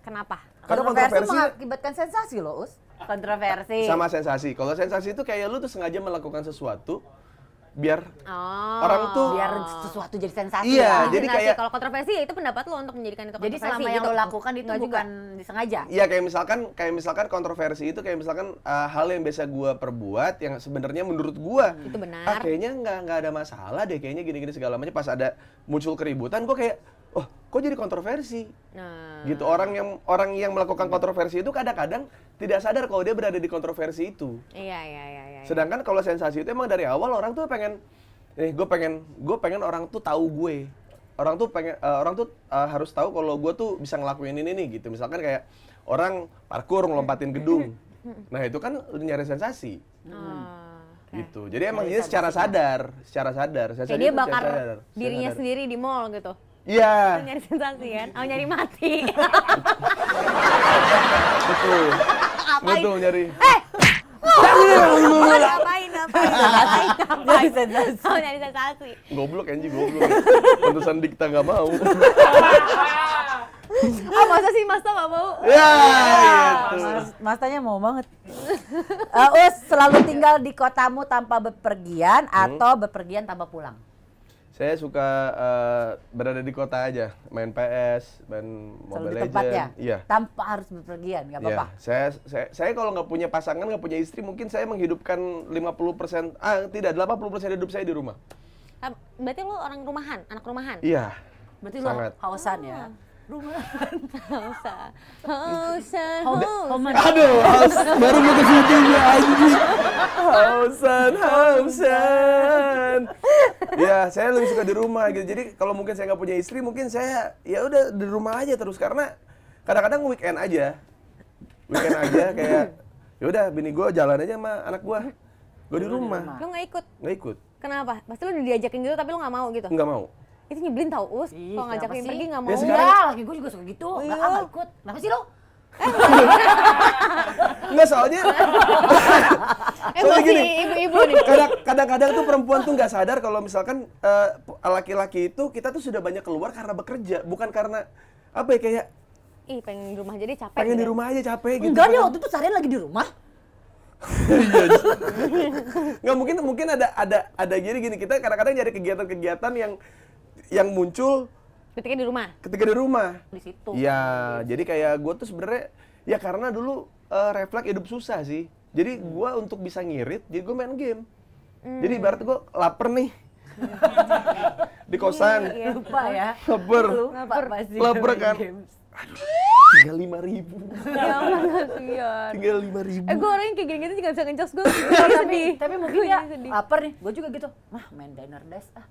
Kenapa? Karena Kontroversi kontroversi mengakibatkan sensasi loh, Us. Kontroversi. sama sensasi. Kalau sensasi itu kayak lu tuh sengaja melakukan sesuatu biar Oh. orang tuh Biar sesuatu jadi sensasi. Iya, ya. jadi Sensasi. kayak- kalau kontroversi ya itu pendapat lo untuk menjadikan itu Jadi kontroversi. selama yang gitu. lo lakukan itu Nggak juga. bukan disengaja. iya kayak misalkan kontroversi itu kayak misalkan hal yang biasa gua perbuat yang sebenarnya menurut gua Itu benar. kayaknya nggak ada masalah deh, kayaknya gini-gini segala macam, pas ada muncul keributan gua kayak oh kok jadi kontroversi Nah, gitu. Orang yang melakukan kontroversi itu kadang-kadang tidak sadar kalau dia berada di kontroversi itu. iya. Sedangkan kalau sensasi itu emang dari awal orang tuh pengen, gue pengen orang tuh tahu gue. Orang tuh harus tahu kalau gue tuh bisa ngelakuin ini nih gitu. Misalkan kayak orang parkur ngelompatin gedung. Nah itu kan udah nyari sensasi gitu. Jadi emang dia secara sadar. Kayak Sensasi dia itu bakar secara sadar. dirinya Sadar. sendiri di mall gitu. Iya, Nyari sensasi kan? Oh nyari mati. betul. Ngapain? Betul nyari. Ngapain? Jadi sensasi. Oh nyari sensasi. Goblok Anji, goblok. Pantesan Dikta nggak mau. Oh masa sih Mas tuh gak mau? Ya, gitu. Mas tanya mau banget. Us selalu tinggal di kotamu tanpa bepergian atau bepergian tanpa pulang? Saya suka berada di kota aja, main PS, main Selalu Mobile di Legends. tempat ya? Iya. Tanpa harus bepergian, nggak Iya. apa-apa. Saya kalau nggak punya pasangan, nggak punya istri, mungkin saya menghidupkan 50%, tidak, 80% hidup saya di rumah. Berarti lo orang rumahan, anak rumahan? Iya. Berarti lo Sangat. hausan ya? Hausan. Aduh, baru mau ke situnya anjing. Hausan. Ya, saya lebih suka di rumah gitu. Jadi kalau mungkin saya nggak punya istri, mungkin saya ya udah di rumah aja terus, karena kadang-kadang weekend aja kayak ya udah bini gue jalan aja sama anak gue di rumah Lo gak ikut? nggak ikut, Kenapa? Pasti lo udah diajakin gitu tapi lo gak mau gitu? nggak mau. Itu nyebelin tau Us, Ih, kalau ngajakin kenapa sih? pergi gak mau. Ya, sekarang- Iya, laki gue juga suka gitu. Oh, Nggak iya. nggak ikut. Kenapa sih lo? Nggak, soalnya soalnya Emosi gini, ibu-ibu nih. kadang-kadang tuh perempuan tuh nggak sadar kalau misalkan laki-laki itu kita tuh sudah banyak keluar karena bekerja, bukan karena apa ya, kayak Ih pengen di rumah jadi capek pengen di gitu. rumah aja capek gitu. Enggak kan. deh, waktu itu seharian lagi di rumah. Nggak, mungkin ada gini kita kadang-kadang nyari kegiatan-kegiatan yang muncul Ketika di rumah. ketika di rumah. Di situ. Iya, jadi kayak gue tuh sebenarnya ya karena dulu refleks hidup susah sih. Jadi gue untuk bisa ngirit, jadi gue main game. Jadi ibarat gue lapar nih di kosan, Lupa ya. lapar, Lupa pasti. lapar main kan. games. Tinggal 5.000, Ya ampun kasihan. tinggal 5.000. Gue orang yang kayak gini-gini juga bisa ngencos gue. Tapi mungkin ya sedih. lapar nih. Gue juga gitu. Mah main diner dash ah.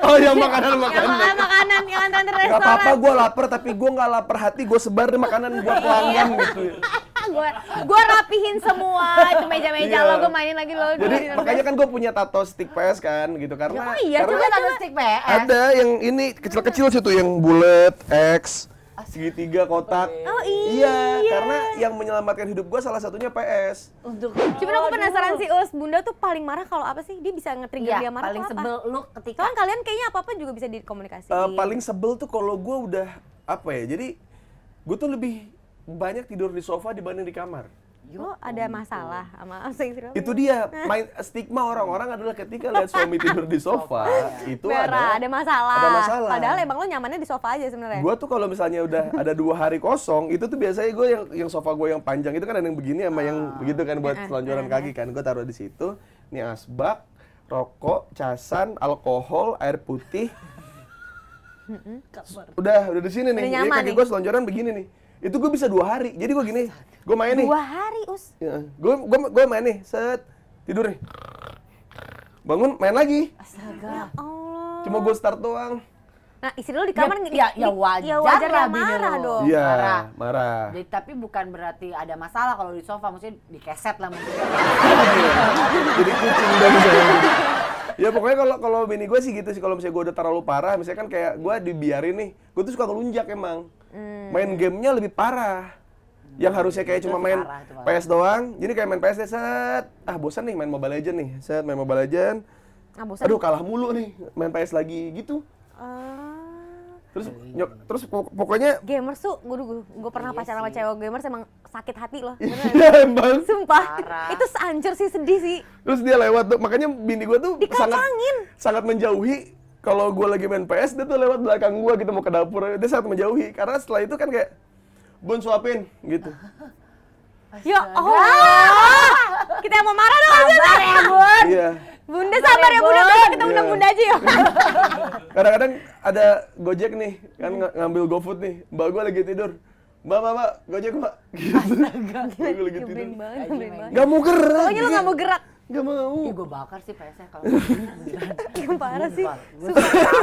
Oh ya, makanan. Makanan yang antar Gak restoran. apa-apa, gue lapar tapi gue nggak lapar hati, gue sebar deh makanan buat pelanggan gitu. Gue rapihin semua itu meja-meja Iya. lo, gue mainin lagi lo. Jadi makanya kan gue punya tato stick PS kan gitu karena Oh iya, karena Coba tato stick PS. ada yang ini kecil-kecil situ yang bulat, X, segitiga, kotak. Oh iya. Karena yang menyelamatkan hidup gue salah satunya PS. Untuk Cuman aku penasaran sih, Us, Bunda tuh paling marah kalau apa sih? Dia bisa nge-trigger dia Iya, marah paling tuh apa? sebel lu ketika Soalnya kalian kayaknya apa-apa juga bisa dikomunikasiin. Paling sebel tuh kalau gue udah apa ya? Jadi gue tuh lebih banyak tidur di sofa dibanding di kamar. Lo ada masalah sama istri lo? Itu dia main stigma orang-orang adalah ketika lihat suami tidur di sofa itu Merah, ada masalah. ada masalah. Padahal emang lo nyamannya di sofa aja sebenarnya. Gue tuh kalau misalnya udah ada 2 hari kosong, itu tuh biasanya gue yang sofa gue yang panjang itu kan ada yang begini sama yang begitu kan buat selonjoran kaki kan. Gue taruh di situ. Ini asbak, rokok, casan, alkohol, air putih. Udah di sini nih. Udah Jadi nyaman kaki nih. gue selonjoran begini nih. Itu gue bisa 2 hari. Jadi gue gini, gue main nih. 2 hari, Us. Ya, gue main nih, set tidur nih. Bangun main lagi. astaga. Allah. Cuma gue start doang. Nah, istri lo di kamar Ya wajar, ya wajar lah dia bini marah lu. dong. Iya, Marah. marah. Jadi, tapi bukan berarti ada masalah kalau di sofa, maksudnya dikeset lah mungkin. Jadi kucing dong saya. Ya pokoknya kalau bini gue sih gitu sih, kalau misalnya gue udah terlalu parah, misalnya kan kayak gue dibiarin nih, gue tuh suka ngelunjak emang. Main gamenya lebih parah. Yang harusnya kayak Itu cuma sih main parah, itu parah. PS doang, jadi kayak main PS deh, set. Ah bosan nih main Mobile Legends nih, set main Mobile Legends. Ah, bosan. Aduh kalah mulu nih, main PS lagi gitu. Terus pokoknya Gamers tuh, gue pernah pacaran sama cewek gamers emang sakit hati loh. Beneran. ya emang. Sumpah, Parah. itu sehancur sih, sedih sih. Terus dia lewat tuh, makanya bini gue tuh Dikacangin. sangat menjauhi. Kalau gue lagi main PS, dia tuh lewat belakang gue gitu mau ke dapur. Dia sangat menjauhi, karena setelah itu kan kayak Bun suapin gitu. Ya Allah, kita yang mau marah dong. Sabar ya, Bun. Iya. Bunda sabar ya Bunda, besok kita Iya. undang Bunda aja ya. Kadang-kadang ada Gojek nih, kan ngambil GoFood nih. Mbak gue lagi tidur. Mbak, Gojek mbak. Gitu. Mbak gue lagi tidur. Nyebelin banget, nyebelin banget. Gak mau gerak. Pokoknya lo gak mau gerak. Gak mau. Ih, gue bakar sih PS-nya kalau Yang parah sih. Gue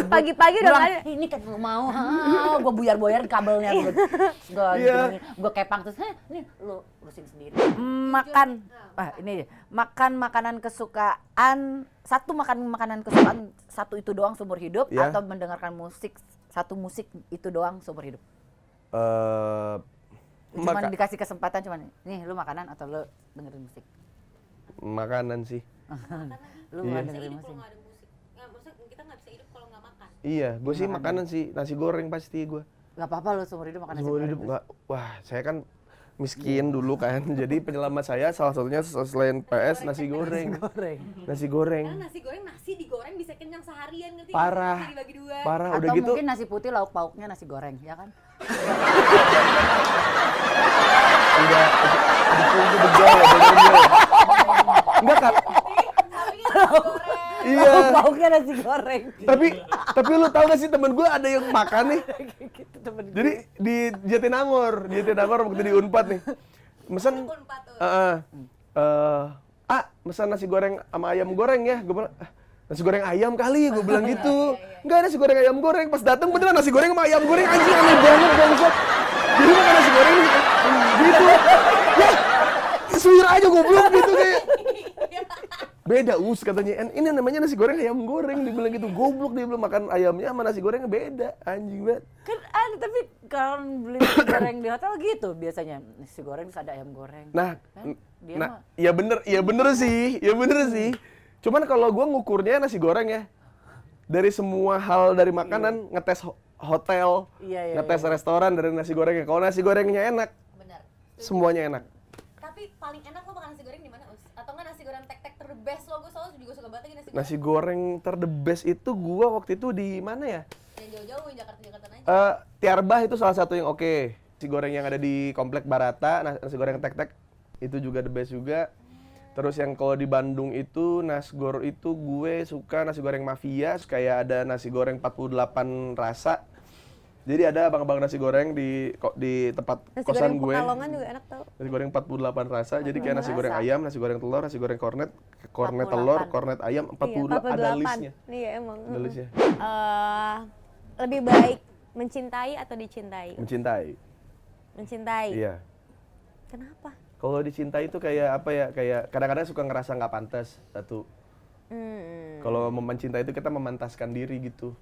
Pagi-pagi udah gak ada. ini kan gue mau, gue buyar-buyar kabelnya gue Iya. gue kepang terus, nih lu urusin sendiri. Makan, ini makan makanan kesukaan, makanan kesukaan satu itu doang seumur hidup, Iya. atau mendengarkan musik satu musik itu doang seumur hidup. Cuman dikasih kesempatan cuman, nih lu makanan atau lu dengerin musik? Makanan sih. Lu Iya. nggak dengerin musik. ada musik. Maksudnya kita nggak bisa hidup kalau nggak makan. Iya, gue sih makanan sih, nasi goreng pasti gue. Gak apa-apa lu seumur hidup makan nasi Seumur goreng. hidup nggak, wah saya kan miskin dulu kan, jadi penyelamat saya salah satunya selain PS nasi goreng. Nasi goreng. Nasi goreng, nasi digoreng bisa kenyang seharian ngerti? Parah. Bisa dibagi 2. Parah Atau udah gitu. mungkin nasi putih lauk pauknya nasi goreng, ya kan? Enggak, itu begal ya, begal. Enggak Kak. Iya. Lauk pauknya nasi goreng. Tapi lu tau gak sih temen gue ada yang makan nih. Gitu temen gue. Jadi di Jatinangor waktu di Unpad nih. Mesen mesen nasi goreng sama ayam goreng ya. Gue bilang, nasi goreng ayam kali, gue bilang gitu. Enggak, nasi goreng ayam goreng. Pas dateng beneran nasi goreng sama ayam goreng, anjing aneh banget bangsat. Jadi makan nasi goreng gitu. Ya, suir aja goblok gitu kayak. Beda katanya, ini namanya nasi goreng ayam goreng, dibilang gitu. Goblok dia bilang makan ayamnya sama nasi gorengnya beda, anjing banget. Kan ada, tapi kalau beli nasi goreng di hotel gitu biasanya. Nasi goreng terus ada ayam goreng. Nah, Kan dia nah, mah- ya bener sih. Cuman kalau gua ngukurnya nasi goreng ya, dari semua hal dari makanan, ngetes hotel, Iya, ngetes restoran dari nasi gorengnya. Kalau nasi gorengnya enak, Benar. semuanya enak. Tapi paling enak lo makan nasi goreng di mana, Us? Atau enggak nasi goreng tek-tek ter best lo? Gue soalnya juga suka banget lagi nasi goreng. Nasi goreng ter the best itu gua waktu itu di mana ya? Yang jauh-jauh Jakarta aja. Tiarbah itu salah satu yang oke. Nasi goreng yang ada di Komplek Barata, nasi goreng tek-tek itu juga the best juga. Terus yang kalau di Bandung itu nasgor itu gue suka nasi goreng mafia, kayak ada nasi goreng 48 rasa. Jadi ada abang-abang nasi goreng di tempat Nasi kosan goreng gue. Pekalongan juga enak tau. Nasi goreng 48 rasa. Jadi kayak nasi goreng ayam, nasi goreng telur, nasi goreng kornet telur, kornet ayam 48 ada listnya. Iya emang. Ada listnya. Lebih baik mencintai atau dicintai? Mencintai. Mencintai. Iya. Kenapa? Kalau dicintai itu kayak apa ya? Kayak kadang-kadang suka ngerasa nggak pantas satu. Kalau mencintai itu kita memantaskan diri gitu.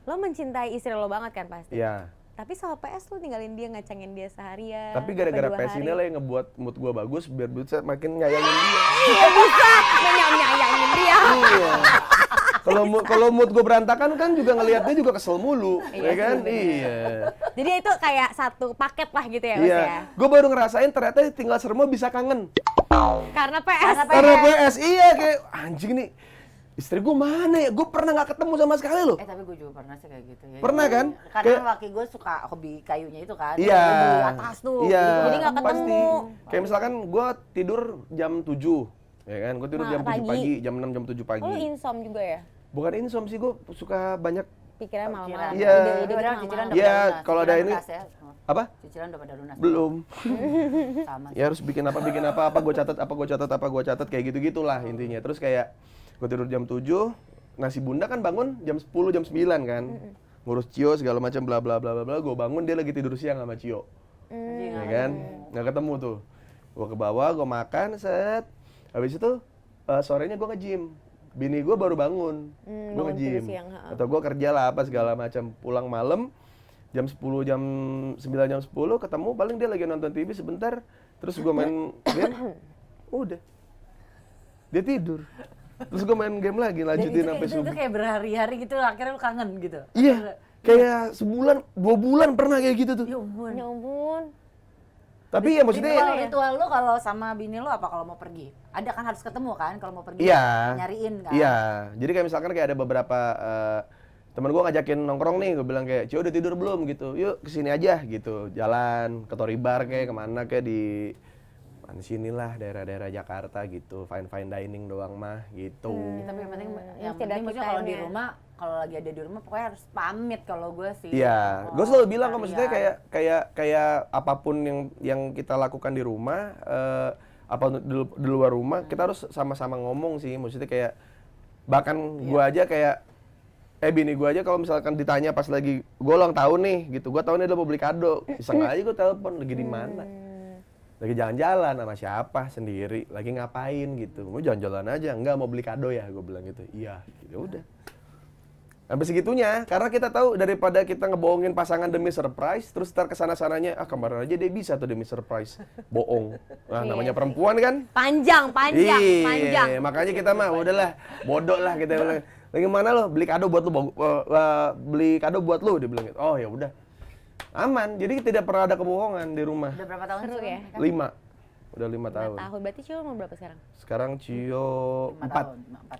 Lo mencintai istri lo banget kan pasti? Iya. Tapi sama PS lo tinggalin dia, ngacangin dia seharian. Tapi gara-gara sampai 2 PS ini hari. lah yang ngebuat mood gua bagus biar bisa makin nyayangin dia. Iya bisa nyayangin dia. Iya. Kalau mood gua berantakan kan juga ngelihat dia juga kesel mulu, ya kan? Iya. Jadi itu kayak satu paket lah gitu ya Mas Iya. ya? Gua baru ngerasain ternyata tinggal serumah bisa kangen. Karena PS. Karena PS, iya kayak anjing nih. Istri gue mana ya? Gue pernah nggak ketemu sama sekali loh. Tapi gue juga pernah sih kayak gitu ya. Pernah kan? Kadang Kayak- laki gue suka hobi kayunya itu kan. Iya. Dia di atas tuh. Iya. gitu. Jadi nggak ketemu. Pasti. Kayak misalkan gue tidur jam 7, ya kan? Gue tidur jam 7 pagi. pagi, jam 6, jam 7 pagi. Oh, lo insom juga ya? Bukan insom sih, gue suka banyak. Pikiran malam-malam. Iya. Ide-ide Cicilan malam-malam. udah Iya, pada lunas. kalau ada Cicilan ini- lunas ya. Apa? Cicilan udah pada lunas. Belum. Sama. Ya harus bikin apa, gue catat, kayak gitu-gitulah intinya. Terus kayak gue tidur jam 7, nasi bunda kan bangun jam 10, jam 9 kan. Ngurus Cio segala macam bla bla bla bla bla. Gue bangun dia lagi tidur siang sama Cio. Ya kan? Nggak ketemu tuh. Gue ke bawah, gue makan, set. Habis itu sorenya gue nge-gym. Bini gue baru bangun. Gue bangun nge-gym. tidur siang, ha. Atau gue kerja lah apa segala macam. Pulang malam jam 10, jam 9, jam 10 ketemu paling dia lagi nonton TV sebentar. Terus gue main game. Udah. Dia tidur. Terus gue main game lagi, lanjutin sampai itu subuh. kayak berhari-hari gitu, akhirnya lu kangen gitu. Iya, kayak sebulan, 2 bulan pernah kayak gitu tuh. Ya ampun. Ya ampun. Tapi ya maksudnya, Ritual lu kalau sama bini lu apa kalau mau pergi? Ada kan harus ketemu kan kalau mau pergi? iya, Nyariin kan? iya. Jadi kayak misalkan kayak ada beberapa teman gue ngajakin nongkrong nih, gue bilang kayak, Cio udah tidur belum gitu, yuk kesini aja gitu, jalan ke Toribar kayak kemana kayak di mana sinilah daerah-daerah Jakarta gitu, fine dining doang mah gitu. Tapi yang penting, Tidak maksudnya kalau di kitanya. rumah, kalau lagi ada di rumah pokoknya harus pamit kalau gue sih. Iya, gue selalu bilang kok maksudnya kayak apapun yang kita lakukan di rumah, apa di luar rumah, kita harus sama-sama ngomong sih. Maksudnya kayak bahkan gue aja kayak bini gue aja kalau misalkan ditanya pas lagi gue ulang tahun nih gitu, gue tahunnya udah mau beli kado, iseng aja gue telepon lagi di mana, lagi jalan-jalan sama siapa sendiri, lagi ngapain gitu, mau jalan-jalan aja, enggak mau beli kado ya, gue bilang gitu, iya, ya udah. Sampai segitunya, karena kita tahu daripada kita ngebohongin pasangan demi surprise, terus ntar kesana-sananya, kemarin aja dia bisa tuh demi surprise, bohong. Nah, namanya perempuan kan. Panjang. Iya, makanya kita mah udahlah, bodoh lah kita bilang. Lagi mana lo? Beli kado buat lu, beli kado buat lu, dia bilang gitu. Oh ya udah, aman. Jadi tidak pernah ada kebohongan di rumah. Udah berapa tahun Seru sih? ya? 5 5, udah 5 tahun. Tahun berarti Cio mau berapa sekarang? Sekarang Cio 4, tahun.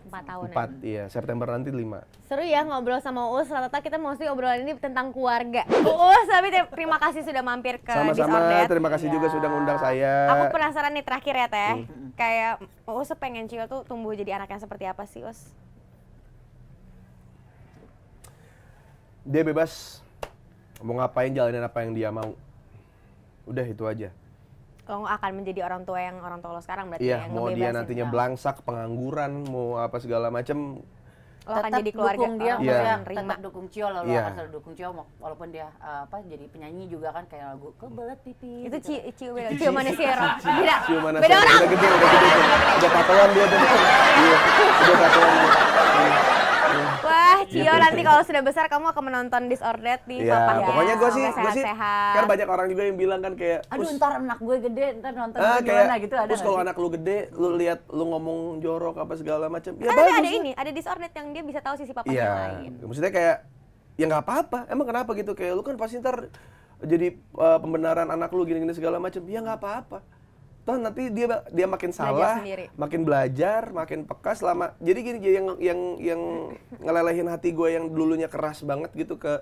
4 tahun. 4, iya. September nanti 5. Seru ya ngobrol sama Uus. Rata-rata kita mostly obrolan ini tentang keluarga. Uus, tapi terima kasih sudah mampir ke Sama-sama, Disordered. terima kasih juga sudah ngundang saya. Aku penasaran nih terakhir ya Teh. Kayak Uus pengen Cio tuh tumbuh jadi anak yang seperti apa sih Uus? Dia bebas mau ngapain, jalanin apa yang dia mau. Udah itu aja. Lo akan menjadi orang tua lo sekarang berarti Iya, yang mau dia ngebebasin. nantinya belangsak, pengangguran, mau apa segala macem. Lo akan jadi keluarga dukung dia, orang Iya. tua yang tetap terima. dukung Cio lah, lo Iya. harus dukung Cio walaupun dia jadi penyanyi juga kan kayak lagu kebelet pipi. Itu gitu. Cio Manisero. Beda. Cium mana Beda saya, orang. udah gede tuh. Udah tatoan dia tuh. Iya, udah tatoan dia. Wah, Cio nanti kalau sudah besar kamu akan menonton Disordered di Iya, papanya. pokoknya gue sih, sehat-sehat. kan banyak orang juga yang bilang kan kayak, Aduh, ntar anak gue gede, ntar nonton ah, gue gimana kayak, gitu ada terus kalau nggak sih? anak lu gede, lu lihat lu ngomong jorok apa segala macam. Ya Kan tapi bagus ada lah. ini, ada Disordered yang dia bisa tahu sisi papanya Iya, yang lain. maksudnya kayak ya nggak apa-apa. Emang kenapa gitu? Kayak lu kan pasti ntar jadi pembenaran anak lu gini-gini segala macam. Ya nggak apa-apa. Toh nanti dia makin salah, sendiri. makin belajar, makin peka selama. Jadi gini yang ngelelehin hati gue yang dulunya keras banget gitu ke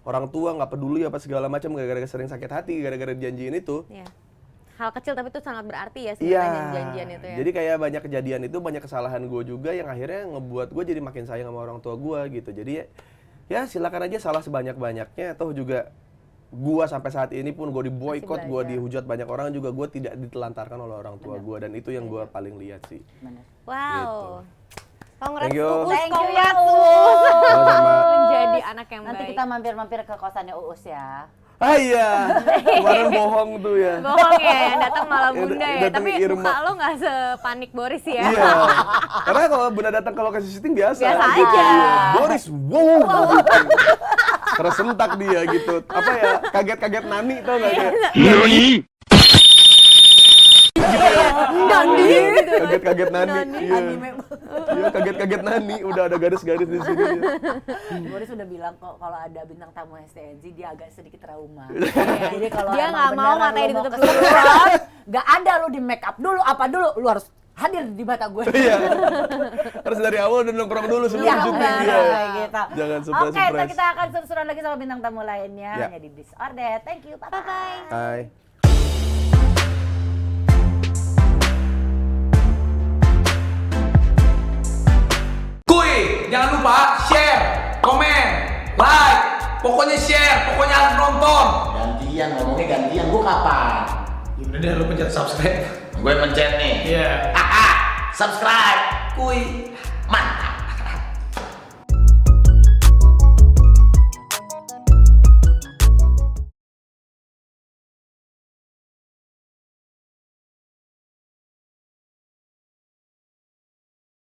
orang tua, nggak peduli apa segala macam gara-gara sering sakit hati gara-gara janjiin itu. Iya. Hal kecil tapi itu sangat berarti ya Iya. sebenarnya janjian itu ya. Jadi kayak banyak kejadian itu, banyak kesalahan gue juga yang akhirnya ngebuat gue jadi makin sayang sama orang tua gue gitu. Jadi ya silakan aja salah sebanyak-banyaknya. Toh juga gue sampai saat ini pun gue diboykot, gue dihujat banyak orang juga, gue tidak ditelantarkan oleh orang tua gue, dan itu yang gue paling lihat sih. Bener. Wow. Congrats Thank you. Uus, Thank you, congrats ya, Uus. Sama-sama. Menjadi anak yang Nanti baik. kita mampir-mampir ke kosannya Uus ya. Ah iya, kemarin bohong tuh ya. Bohong ya, yang datang malah Yang Bunda ya. datang Tapi Irma. muka lo nggak sepanik Boris ya. Iya, karena kalau Bunda datang ke lokasi syuting biasa. Biasa gitu. aja. Iya. Boris, wow, gitu. Tersentak dia gitu. Apa ya, kaget-kaget Nani tau gak kayak? Dandi gitu. Kaget-kaget Nani. Iya. Anime. Iya, kaget-kaget Nani. Udah ada garis-garis di sini. Boris udah bilang kok kalau ada bintang tamu STNZ dia agak sedikit trauma. Iya. Jadi kalau Dia emang nggak mau beneran matanya lu mau ditutup ke salon, nggak ada lu di make up dulu apa dulu, lu harus hadir di mata gue. Iya. Harus dari awal udah nongkrong dulu sebelum Iya, syuting. benar, Iya. kayak gitu. Jangan Oke, surprise-surprise. ntar kita akan seru-seruan lagi sama bintang tamu lainnya Ya. hanya di Disordered. Thank you, bye-bye. Hai. Kuy, jangan lupa share, komen, like, pokoknya share, pokoknya harus nonton. Gantian ngomongnya gantian, gua kapan? Ya udah deh, lu pencet subscribe. Gue pencet nih. Iya. Subscribe. Kuy.